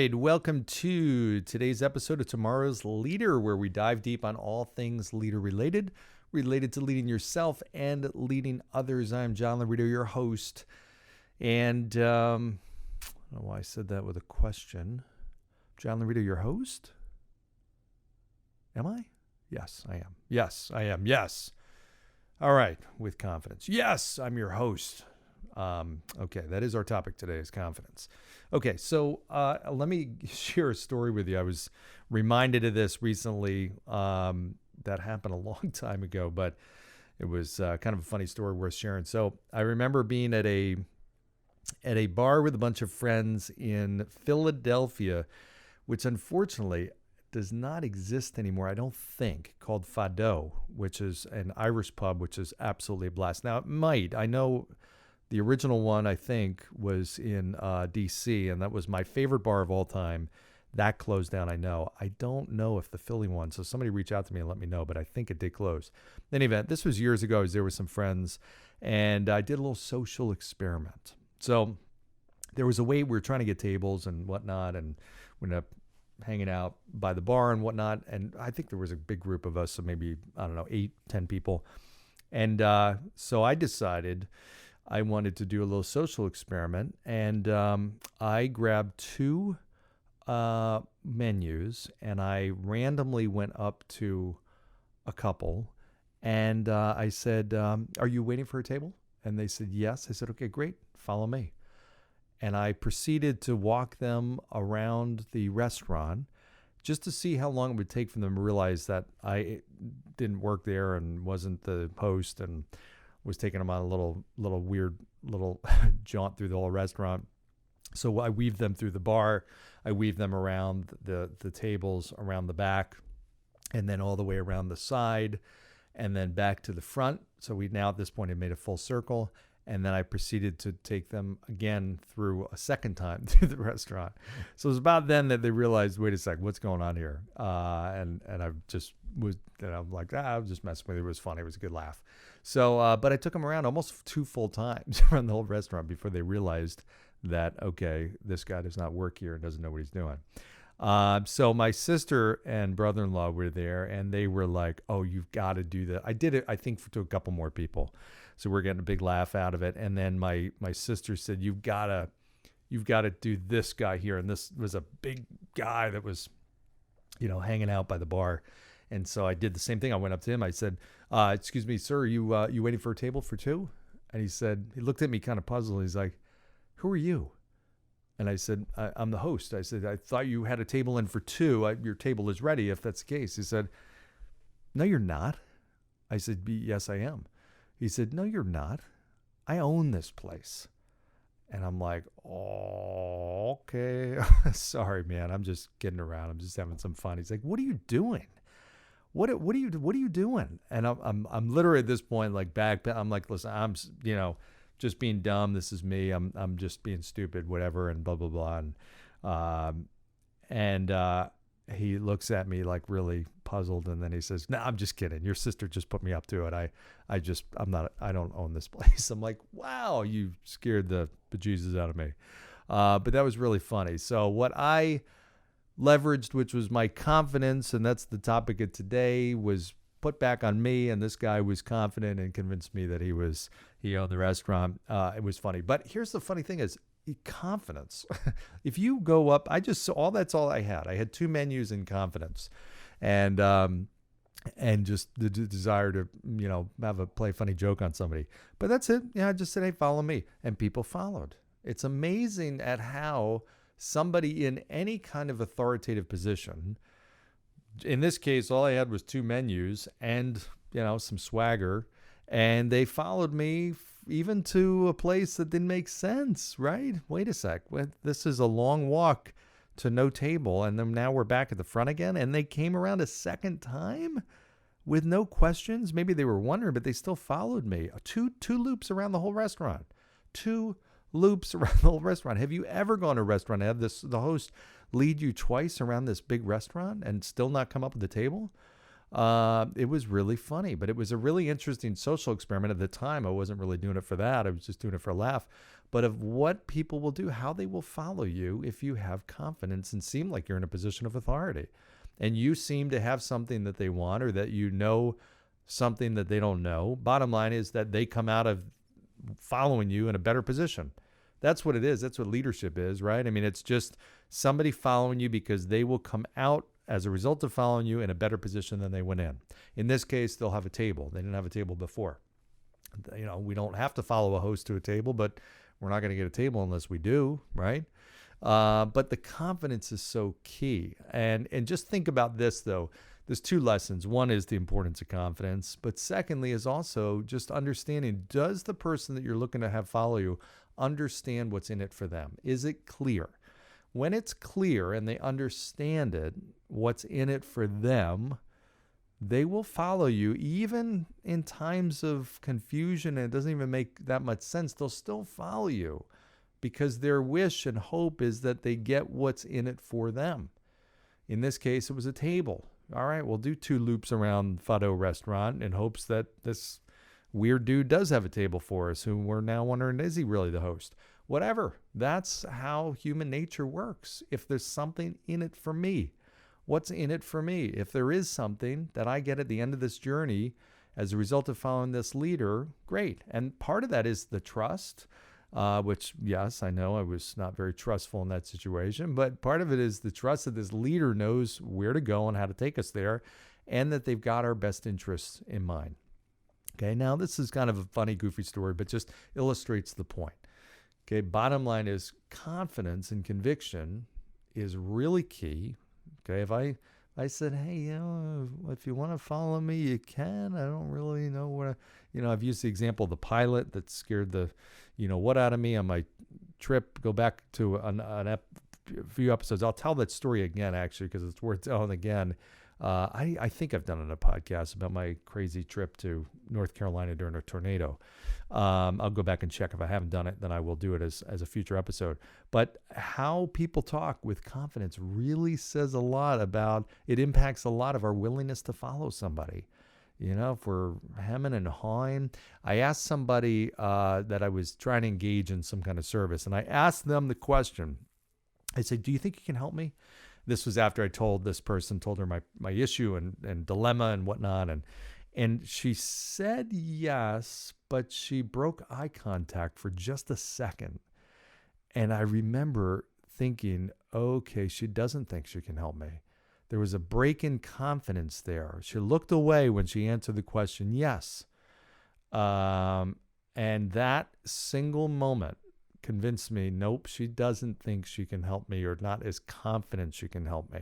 right, welcome to today's episode of Tomorrow's Leader, where we dive deep on all things leader related to leading yourself and leading others. I'm John Laurito, your host, and I don't know why I said that with a question. John Laurito, your host? Am I? Yes, I am. Yes, I am. Yes. All right, with confidence. Yes, I'm your host. Okay, that is our topic today, is confidence. Okay, so let me share a story with you. I was reminded of this recently. That happened a long time ago, but it was kind of a funny story worth sharing. So I remember being at a bar with a bunch of friends in Philadelphia, which unfortunately does not exist anymore, I don't think, called Fado, which is an Irish pub, which is absolutely a blast. Now, it might. I know the original one, I think, was in D.C., and that was my favorite bar of all time. That closed down, I know. I don't know if the Philly one, so somebody reach out to me and let me know, but I think it did close. In any event, this was years ago. I was there with some friends, and I did a little social experiment. So there was a way we were trying to get tables and whatnot, and we ended up hanging out by the bar and whatnot, and I think there was a big group of us, so maybe, I don't know, 8, 10 people. And so I decided I wanted to do a little social experiment, and I grabbed 2 menus, and I randomly went up to a couple, and I said, are you waiting for a table? And they said, yes. I said, okay, great, follow me. And I proceeded to walk them around the restaurant just to see how long it would take for them to realize that I didn't work there and wasn't the host, and was taking them on a little weird jaunt through the whole restaurant. So I weaved them through the bar. I weaved them around the tables, around the back, and then all the way around the side, and then back to the front. So we now at this point had made a full circle. And then I proceeded to take them again through a second time through the restaurant. So it was about then that they realized, wait a sec, what's going on here? And I just was, I'm like, I was just messing with it. It was funny. It was a good laugh. So, but I took them around almost 2 full times around the whole restaurant before they realized that, okay, this guy does not work here and doesn't know what he's doing. So my sister and brother-in-law were there, and they were like, oh, you've got to do that. I did it, I think, to a couple more people. So we're getting a big laugh out of it. And then my sister said, you've got to do this guy here. And this was a big guy that was, hanging out by the bar. And so I did the same thing. I went up to him. I said, excuse me, sir, you waiting for a table for 2? And he looked at me kind of puzzled. He's like, who are you? And I said, I'm the host. I said, I thought you had a table in for 2. Your table is ready if that's the case. He said, no, you're not. I said, yes, I am. He said, no, you're not. I own this place. And I'm like, oh, okay. Sorry, man. I'm just kidding around. I'm just having some fun. He's like, what are you doing? What are you doing? And I'm literally at this point, like I'm like, listen, I'm, just being dumb. This is me. I'm just being stupid, whatever, and blah, blah, blah. And he looks at me like really puzzled, and then he says, no, I'm just kidding. Your sister just put me up to it. I don't own this place. I'm like, wow, you scared the bejesus out of me. But that was really funny. So what I leveraged, which was my confidence, and that's the topic of today, was put back on me, and this guy was confident and convinced me that he owned the restaurant. It was funny. But here's the funny thing is, confidence. If you go up, that's all I had. I had 2 menus in confidence, and just the desire to, play a funny joke on somebody. But that's it. I just said, hey, follow me. And people followed. It's amazing at how somebody in any kind of authoritative position, in this case, all I had was 2 menus and, some swagger, and they followed me even to a place that didn't make sense, right? Wait a sec. This is a long walk to no table, and then now we're back at the front again, and they came around a second time with no questions. Maybe they were wondering, but they still followed me. Two loops around the whole restaurant. 2 loops around the whole restaurant. Have you ever gone to a restaurant and had the host lead you twice around this big restaurant and still not come up with the table? It was really funny, but it was a really interesting social experiment. At the time, I wasn't really doing it for that. I was just doing it for a laugh. but of what people will do, how they will follow you if you have confidence and seem like you're in a position of authority. And you seem to have something that they want, or that you know something that they don't know. Bottom line is that they come out of following you in a better position. That's what it is. That's what leadership is, right? I mean, it's just somebody following you because they will come out as a result of following you in a better position than they went in. In this case, they'll have a table. They didn't have a table before. We don't have to follow a host to a table, but we're not going to get a table unless we do, right? But the confidence is so key. And just think about this, though. There's two lessons. One is the importance of confidence, but secondly is also just understanding, does the person that you're looking to have follow you understand what's in it for them? Is it clear? When it's clear and they understand it, what's in it for them, they will follow you even in times of confusion and it doesn't even make that much sense. They'll still follow you because their wish and hope is that they get what's in it for them. In this case, it was a table. All right, we'll do 2 loops around Fado restaurant in hopes that this weird dude does have a table for us, who we're now wondering, is he really the host? Whatever. That's how human nature works. If there's something in it for me, what's in it for me? If there is something that I get at the end of this journey as a result of following this leader, great. And part of that is the trust, which, yes, I know I was not very trustful in that situation, but part of it is the trust that this leader knows where to go and how to take us there, and that they've got our best interests in mind. Okay, now this is kind of a funny, goofy story, but just illustrates the point. Okay, bottom line is confidence and conviction is really key. Okay, if I said, hey, if you want to follow me, you can. I don't really know what, I've used the example of the pilot that scared the, what out of me on my trip. Go back to a few episodes. I'll tell that story again, actually, because it's worth telling again. I think I've done it in a podcast about my crazy trip to North Carolina during a tornado. I'll go back and check. If I haven't done it, then I will do it as a future episode. But how people talk with confidence really says a lot about, it impacts a lot of our willingness to follow somebody. If we're hemming and hawing. I asked somebody that I was trying to engage in some kind of service, and I asked them the question. I said, do you think you can help me? This was after I told her my issue and dilemma and whatnot. And she said yes, but she broke eye contact for just a second. And I remember thinking, okay, she doesn't think she can help me. There was a break in confidence there. She looked away when she answered the question, yes. And that single moment convinced me, nope, she doesn't think she can help me, or not as confident she can help me.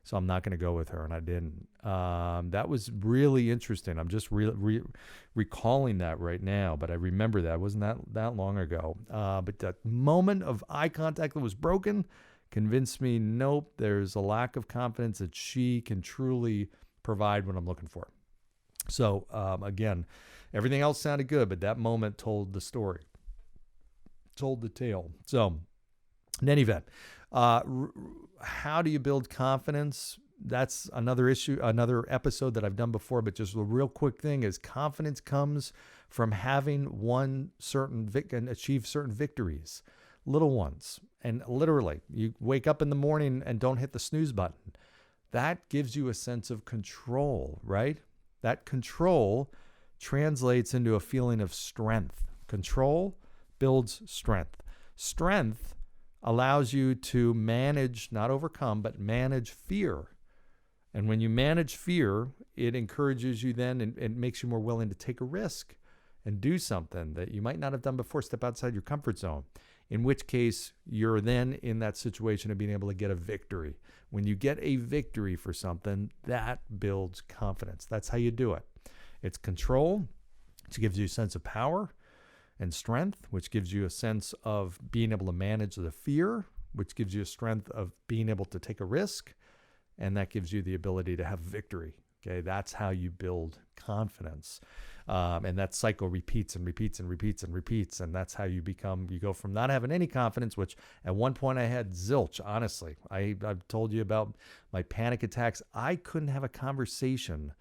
So I'm not going to go with her, and I didn't. That was really interesting. I'm just recalling that right now, but I remember that. It wasn't that long ago. But that moment of eye contact that was broken convinced me, nope, there's a lack of confidence that she can truly provide what I'm looking for. So again, everything else sounded good, but that moment told the story. Told the tale. So in any event, how do you build confidence? That's another issue, another episode that I've done before, but just a real quick thing is confidence comes from having and achieve certain victories, little ones. And literally, you wake up in the morning and don't hit the snooze button. That gives you a sense of control, right? That control translates into a feeling of strength. Control builds strength. Strength allows you to manage, not overcome, but manage fear. And when you manage fear, it encourages you then and it makes you more willing to take a risk and do something that you might not have done before, step outside your comfort zone, in which case you're then in that situation of being able to get a victory. When you get a victory for something, that builds confidence. That's how you do it. It's control, which gives you a sense of power, and strength, which gives you a sense of being able to manage the fear, which gives you a strength of being able to take a risk, and that gives you the ability to have victory. Okay, that's how you build confidence. And that cycle repeats and repeats and repeats and repeats, and that's how you go from not having any confidence, which at one point I had zilch, honestly. I've told you about my panic attacks. I couldn't have a conversation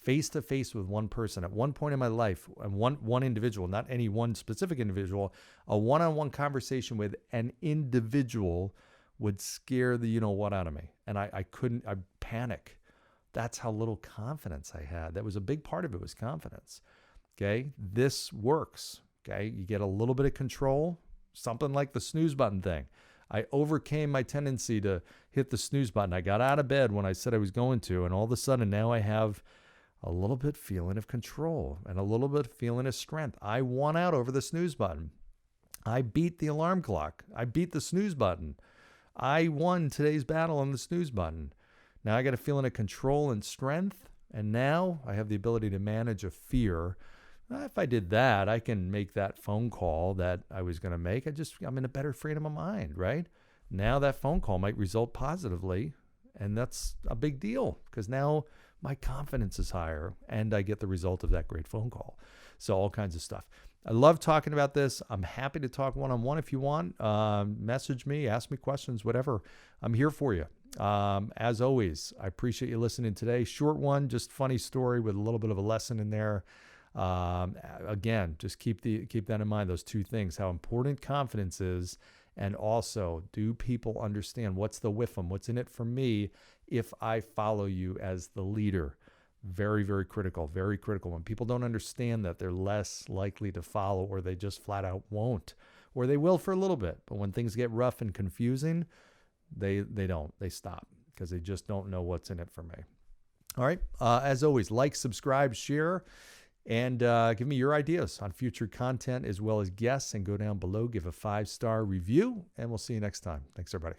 face to face with one person at one point in my life, and one individual, not any one specific individual, a one-on-one conversation with an individual would scare the you-know-what out of me. And I'd panic. That's how little confidence I had. That was a big part of it, was confidence. Okay, this works. Okay, you get a little bit of control, something like the snooze button thing. I overcame my tendency to hit the snooze button. I got out of bed when I said I was going to, and all of a sudden now I have a little bit feeling of control and a little bit feeling of strength. I won out over the snooze button. I beat the alarm clock. I beat the snooze button. I won today's battle on the snooze button. Now I got a feeling of control and strength, and now I have the ability to manage a fear. If I did that, I can make that phone call that I was going to make. I'm in a better frame of mind, right? Now that phone call might result positively, and that's a big deal because now my confidence is higher and I get the result of that great phone call. So all kinds of stuff. I love talking about this. I'm happy to talk one-on-one if you want. Message me, ask me questions, whatever. I'm here for you. As always, I appreciate you listening today. Short one, just funny story with a little bit of a lesson in there. Again, just keep that in mind, those two things, how important confidence is, and also, do people understand what's the WIFM, what's in it for me if I follow you as the leader? Very, very critical, very critical. When people don't understand that, they're less likely to follow, or they just flat out won't, or they will for a little bit. But when things get rough and confusing, they stop because they just don't know what's in it for me. All right. As always, like, subscribe, share. And give me your ideas on future content as well as guests, and go down below, give a 5-star review, and we'll see you next time. Thanks, everybody.